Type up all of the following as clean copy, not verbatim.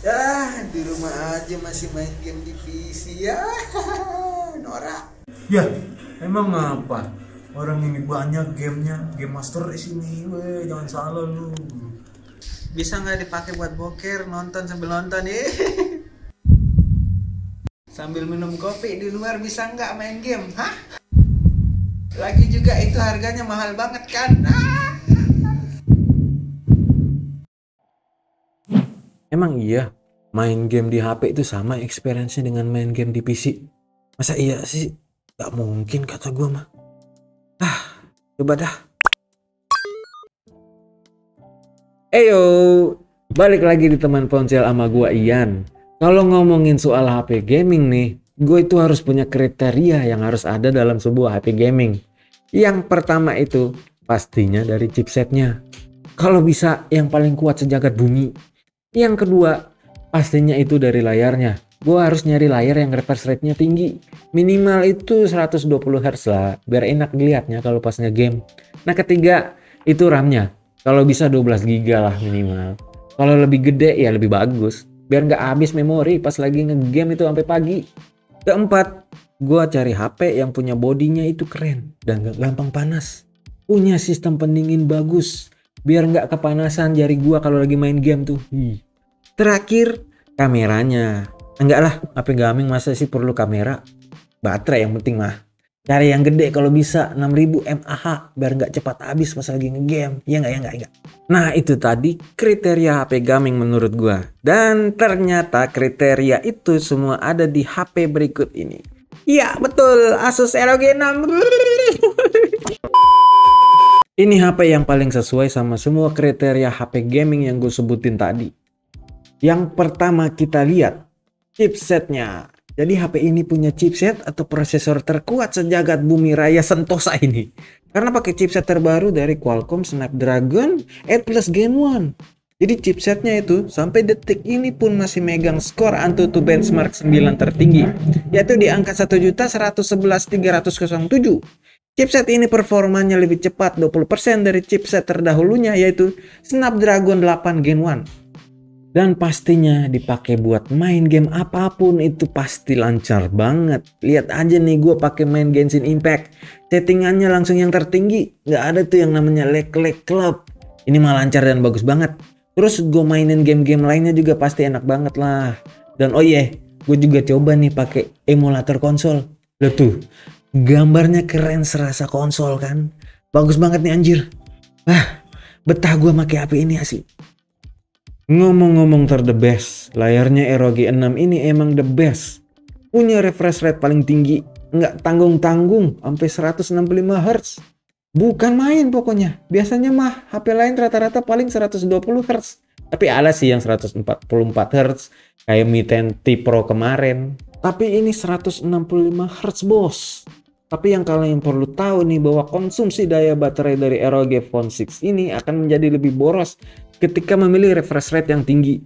Ya, di rumah aja masih main game di PC ya. Norak. Ya, emang apa? Orang ini banyak gamenya, game master di sini, weh, jangan salah lu. Bisa nggak dipakai buat boker, nonton sambil nonton ya? Sambil minum kopi di luar bisa nggak main game? Hah? Lagi juga itu harganya mahal banget kan? Emang iya, main game di HP itu sama experience-nya dengan main game di PC? Masa iya sih? Gak mungkin kata gue mah. Coba dah. Eyo, balik lagi di teman ponsel sama gue Ian. Kalau ngomongin soal HP gaming nih, gue itu harus punya kriteria yang harus ada dalam sebuah HP gaming. Yang pertama itu pastinya dari chipsetnya. Kalau bisa yang paling kuat sejagat bumi. Yang kedua, pastinya itu dari layarnya. Gue harus nyari layar yang refresh rate-nya tinggi. Minimal itu 120 Hz lah, biar enak dilihatnya kalau pas nge-game. Nah ketiga, itu RAM-nya. Kalau bisa 12 GB lah minimal. Kalau lebih gede ya lebih bagus, biar nggak habis memori pas lagi nge-game itu sampai pagi. Keempat, gue cari HP yang punya bodinya itu keren dan gak gampang panas. Punya sistem pendingin bagus. Biar nggak kepanasan jari gua kalau lagi main game tuh. Terakhir, kameranya. Enggak lah, HP gaming masa sih perlu kamera? Baterai yang penting mah. Cari yang gede kalau bisa 6000 mAh biar nggak cepat habis pas lagi ngegame. Ya enggak. Nah itu tadi kriteria HP gaming menurut gua. Dan ternyata kriteria itu semua ada di HP berikut ini. Iya betul, Asus ROG 6. Ini HP yang paling sesuai sama semua kriteria HP gaming yang gue sebutin tadi. Yang pertama kita lihat chipsetnya. Jadi HP ini punya chipset atau prosesor terkuat sejagat bumi raya Sentosa ini. Karena pakai chipset terbaru dari Qualcomm Snapdragon 8 Plus Gen 1. Jadi chipsetnya itu sampai detik ini pun masih megang skor AnTuTu benchmark 9 tertinggi. Yaitu di angka 1.111.307. Chipset ini performanya lebih cepat 20% dari chipset terdahulunya yaitu Snapdragon 8 Gen 1. Dan pastinya dipakai buat main game apapun itu pasti lancar banget. Lihat aja nih gue pakai main Genshin Impact. Settingannya langsung yang tertinggi. Nggak ada tuh yang namanya lag club. Ini mah lancar dan bagus banget. Terus gue mainin game-game lainnya juga pasti enak banget lah. Dan oh iya, gue juga coba nih pakai emulator konsol. Lihat tuh. Gambarnya keren serasa konsol kan. Bagus banget nih anjir. Betah gue pakai HP ini asli. Ngomong-ngomong the best, layarnya ROG 6 ini emang the best. Punya refresh rate paling tinggi, nggak tanggung-tanggung sampai 165 Hz. Bukan main pokoknya. Biasanya mah HP lain rata-rata paling 120 Hz. Tapi ada sih yang 144 Hz kayak Mi 10T Pro kemarin. Tapi ini 165 Hz bos. Tapi yang kalian perlu tahu nih bahwa konsumsi daya baterai dari ROG Phone 6 ini akan menjadi lebih boros ketika memilih refresh rate yang tinggi.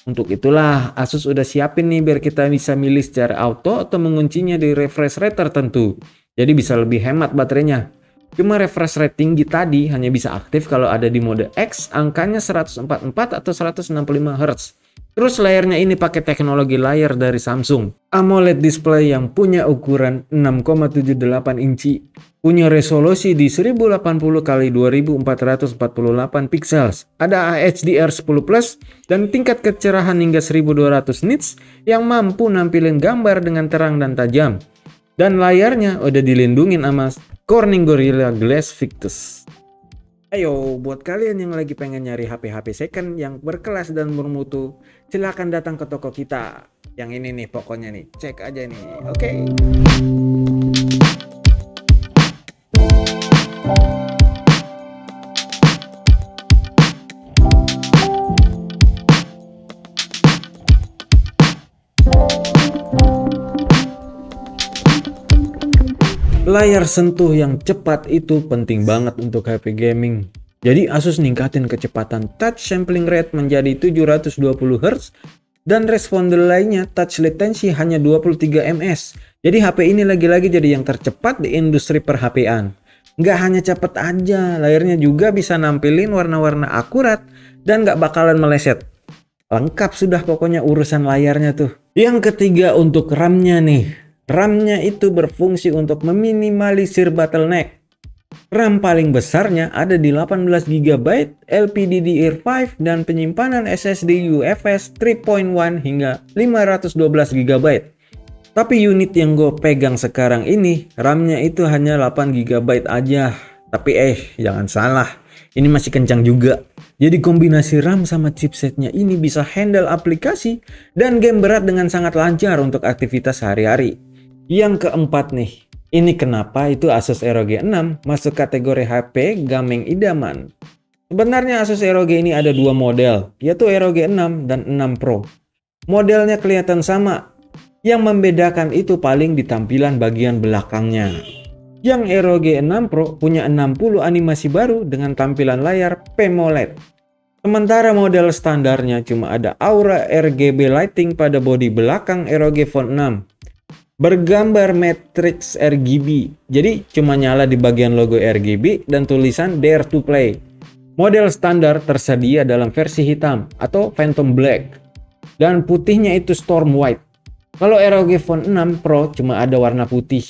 Untuk itulah Asus udah siapin nih biar kita bisa milih secara auto atau menguncinya di refresh rate tertentu. Jadi bisa lebih hemat baterainya. Cuma refresh rate tinggi tadi hanya bisa aktif kalau ada di mode X angkanya 144 atau 165 Hz. Terus layarnya ini pakai teknologi layar dari Samsung. AMOLED display yang punya ukuran 6,78 inci. Punya resolusi di 1080x2448 pixels. Ada HDR10+ dan tingkat kecerahan hingga 1200 nits yang mampu nampilin gambar dengan terang dan tajam. Dan layarnya udah dilindungin sama Corning Gorilla Glass Victus. Ayo, buat kalian yang lagi pengen nyari HP-HP second yang berkelas dan bermutu, silahkan datang ke toko kita. Yang ini nih pokoknya nih, cek aja nih, oke? Layar sentuh yang cepat itu penting banget untuk HP gaming. Jadi Asus ningkatin kecepatan touch sampling rate menjadi 720 Hz dan responder lainnya touch latency hanya 23 ms. Jadi HP ini lagi-lagi jadi yang tercepat di industri per-HP-an. Nggak hanya cepet aja, layarnya juga bisa nampilin warna-warna akurat dan nggak bakalan meleset. Lengkap sudah pokoknya urusan layarnya tuh. Yang ketiga untuk RAM-nya nih. RAM-nya itu berfungsi untuk meminimalisir bottleneck. RAM paling besarnya ada di 18 GB, LPDDR5 dan penyimpanan SSD UFS 3.1 hingga 512 GB. Tapi unit yang gue pegang sekarang ini, RAM-nya itu hanya 8 GB aja. Tapi jangan salah, ini masih kencang juga. Jadi kombinasi RAM sama chipsetnya ini bisa handle aplikasi dan game berat dengan sangat lancar untuk aktivitas sehari-hari. Yang keempat nih, ini kenapa itu Asus ROG 6 masuk kategori HP gaming idaman. Sebenarnya Asus ROG ini ada dua model, yaitu ROG 6 dan 6 Pro. Modelnya kelihatan sama, yang membedakan itu paling di tampilan bagian belakangnya. Yang ROG 6 Pro punya 60 animasi baru dengan tampilan layar PMOLED. Sementara model standarnya cuma ada aura RGB lighting pada bodi belakang ROG Phone 6. Bergambar matrix RGB, jadi cuma nyala di bagian logo RGB dan tulisan Dare to Play. Model standar tersedia dalam versi hitam atau Phantom Black. Dan putihnya itu Storm White. Kalau ROG Phone 6 Pro cuma ada warna putih.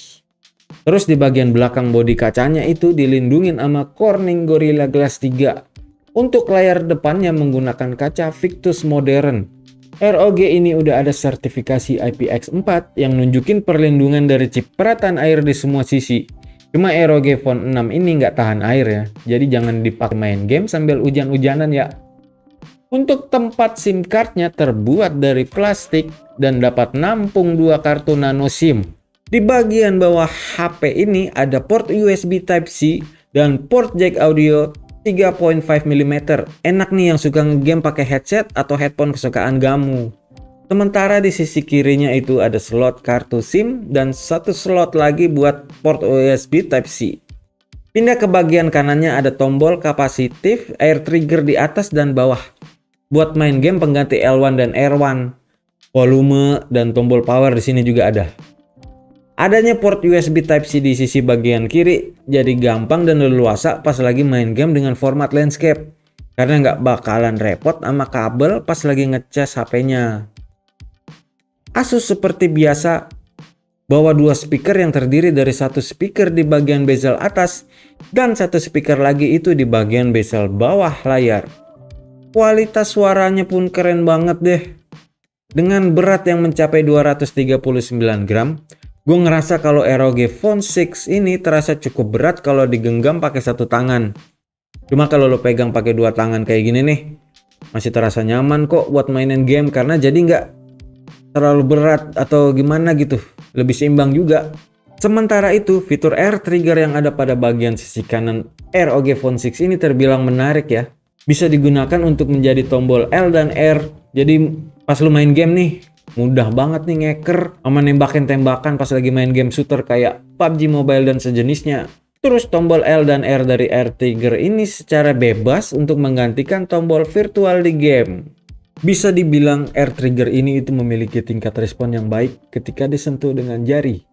Terus di bagian belakang bodi kacanya itu dilindungin sama Corning Gorilla Glass 3. Untuk layar depannya menggunakan kaca Victus modern. ROG ini udah ada sertifikasi IPX4 yang nunjukin perlindungan dari cipratan air di semua sisi. Cuma ROG Phone 6 ini nggak tahan air ya. Jadi jangan dipakai main game sambil hujan-hujanan ya. Untuk tempat SIM cardnya terbuat dari plastik dan dapat nampung 2 kartu nano SIM. Di bagian bawah HP ini ada port USB Type-C dan port jack audio 3.5 mm. Enak nih yang suka ngegame pakai headset atau headphone kesukaan kamu. Sementara di sisi kirinya itu ada slot kartu SIM dan satu slot lagi buat port USB Type-C. Pindah ke bagian kanannya ada tombol kapasitif, air trigger di atas dan bawah. Buat main game pengganti L1 dan R1. Volume dan tombol power di sini juga ada. Adanya port USB Type-C di sisi bagian kiri jadi gampang dan leluasa pas lagi main game dengan format landscape. Karena nggak bakalan repot sama kabel pas lagi ngecas HP-nya. Asus seperti biasa bawa 2 speaker yang terdiri dari satu speaker di bagian bezel atas dan satu speaker lagi itu di bagian bezel bawah layar. Kualitas suaranya pun keren banget deh. Dengan berat yang mencapai 239 gram, gue ngerasa kalau ROG Phone 6 ini terasa cukup berat kalau digenggam pakai satu tangan. Cuma kalau lo pegang pakai 2 tangan kayak gini nih, masih terasa nyaman kok buat mainin game karena jadi nggak terlalu berat atau gimana gitu, lebih seimbang juga. Sementara itu, fitur air trigger yang ada pada bagian sisi kanan ROG Phone 6 ini terbilang menarik ya. Bisa digunakan untuk menjadi tombol L dan R. Jadi pas lu main game nih, mudah banget nih ngeker sama nembakin tembakan pas lagi main game shooter kayak PUBG Mobile dan sejenisnya. Terus tombol L dan R dari air trigger ini secara bebas untuk menggantikan tombol virtual di game. Bisa dibilang air trigger ini itu memiliki tingkat respon yang baik ketika disentuh dengan jari.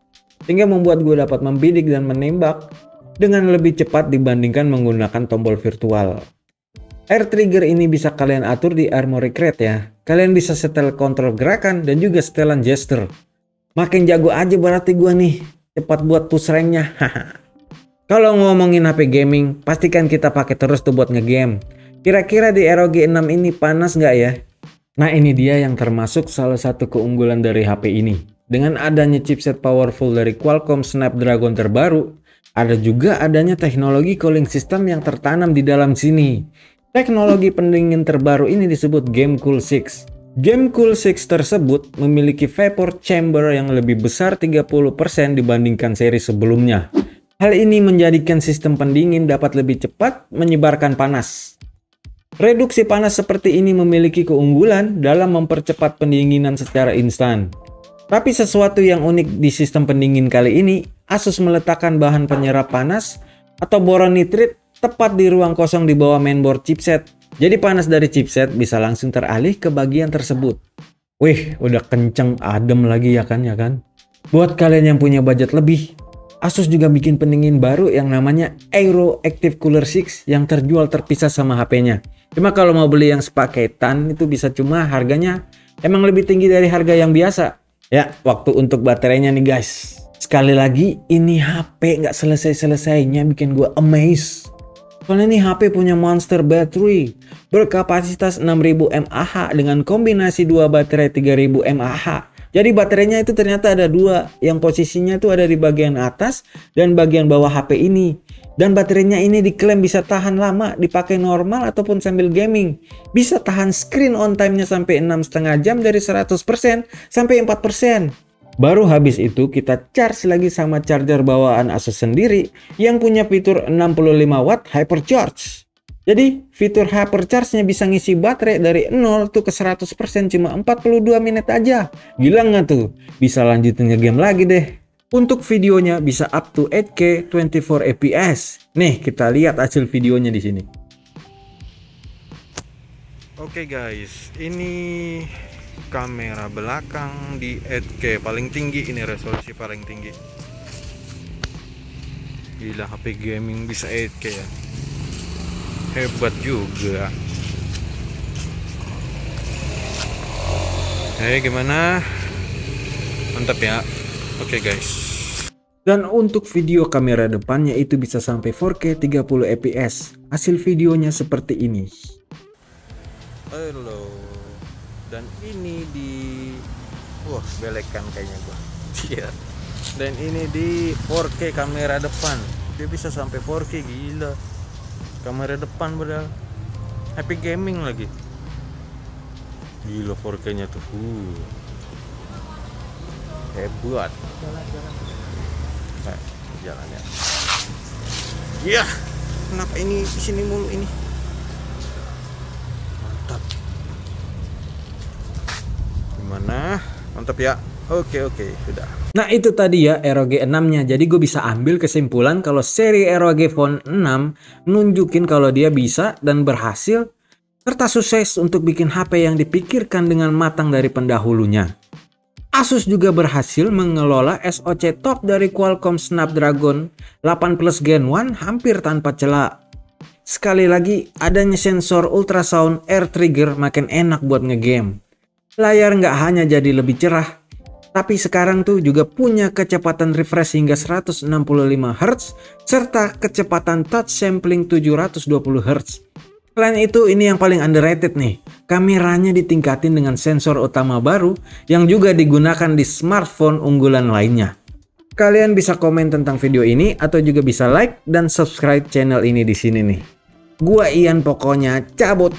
Sehingga membuat gue dapat membidik dan menembak dengan lebih cepat dibandingkan menggunakan tombol virtual. Air trigger ini bisa kalian atur di Armoury Crate ya. Kalian bisa setel kontrol gerakan dan juga setelan gesture. Makin jago aja berarti gua nih. Cepat buat push ranknya. Kalau ngomongin HP gaming, pastikan kita pakai terus tuh buat ngegame. Kira-kira di ROG 6 ini panas nggak ya? Nah ini dia yang termasuk salah satu keunggulan dari HP ini. Dengan adanya chipset powerful dari Qualcomm Snapdragon terbaru, ada juga adanya teknologi cooling system yang tertanam di dalam sini. Teknologi pendingin terbaru ini disebut GameCool 6. GameCool 6 tersebut memiliki vapor chamber yang lebih besar 30% dibandingkan seri sebelumnya. Hal ini menjadikan sistem pendingin dapat lebih cepat menyebarkan panas. Reduksi panas seperti ini memiliki keunggulan dalam mempercepat pendinginan secara instan. Tapi sesuatu yang unik di sistem pendingin kali ini, Asus meletakkan bahan penyerap panas atau boron nitrit tepat di ruang kosong di bawah mainboard chipset. Jadi panas dari chipset bisa langsung teralih ke bagian tersebut. Wih, udah kenceng adem lagi ya kan? Buat kalian yang punya budget lebih, Asus juga bikin pendingin baru yang namanya Aero Active Cooler 6 yang terjual terpisah sama HP-nya. Cuma kalau mau beli yang sepaketan itu bisa, cuma harganya emang lebih tinggi dari harga yang biasa. Ya, waktu untuk baterainya nih guys. Sekali lagi, ini HP nggak selesai-selesainya bikin gue amazed. Soalnya ini HP punya monster battery berkapasitas 6000 mAh dengan kombinasi 2 baterai 3000 mAh. Jadi baterainya itu ternyata ada 2, yang posisinya itu ada di bagian atas dan bagian bawah HP ini. Dan baterainya ini diklaim bisa tahan lama dipakai normal ataupun sambil gaming. Bisa tahan screen on time-nya sampai 6,5 jam dari 100% sampai 4%. Baru habis itu kita charge lagi sama charger bawaan Asus sendiri yang punya fitur 65 watt hypercharge. Jadi fitur hypercharge-nya bisa ngisi baterai dari 0 tuh ke 100% cuma 42 menit aja. Gila nggak tuh? Bisa lanjutin nge-game lagi deh. Untuk videonya bisa up to 8K 24 fps. Nih kita lihat hasil videonya di sini. Oke guys, ini kamera belakang di 8K paling tinggi, ini resolusi paling tinggi. Gila, HP gaming bisa 8K ya, hebat juga. Gimana, mantap ya. Oke guys, dan untuk video kamera depannya itu bisa sampai 4K 30 fps. Hasil videonya seperti ini. Halo. Dan ini di belekan kayaknya gua. Iya. Dan ini di 4K kamera depan. Dia bisa sampai 4K, gila. Kamera depan padahal HP gaming lagi. Gila 4K-nya tuh. Hebat. Jalan ya. Iya. Kenapa ini di sini mulu ini? Mana mantap ya. Oke, sudah. Nah itu tadi ya ROG 6 nya. Jadi gue bisa ambil kesimpulan kalau seri ROG Phone 6 nunjukin kalau dia bisa dan berhasil serta sukses untuk bikin HP yang dipikirkan dengan matang dari pendahulunya. Asus juga berhasil mengelola SoC top dari Qualcomm Snapdragon 8 Plus Gen 1 hampir tanpa celah. Sekali lagi, adanya sensor ultrasound air trigger makin enak buat ngegame. Layar nggak hanya jadi lebih cerah, tapi sekarang tuh juga punya kecepatan refresh hingga 165 Hz serta kecepatan touch sampling 720 Hz. Selain itu, ini yang paling underrated nih, kameranya ditingkatin dengan sensor utama baru yang juga digunakan di smartphone unggulan lainnya. Kalian bisa komen tentang video ini atau juga bisa like dan subscribe channel ini di sini nih. Gua Ian pokoknya cabut.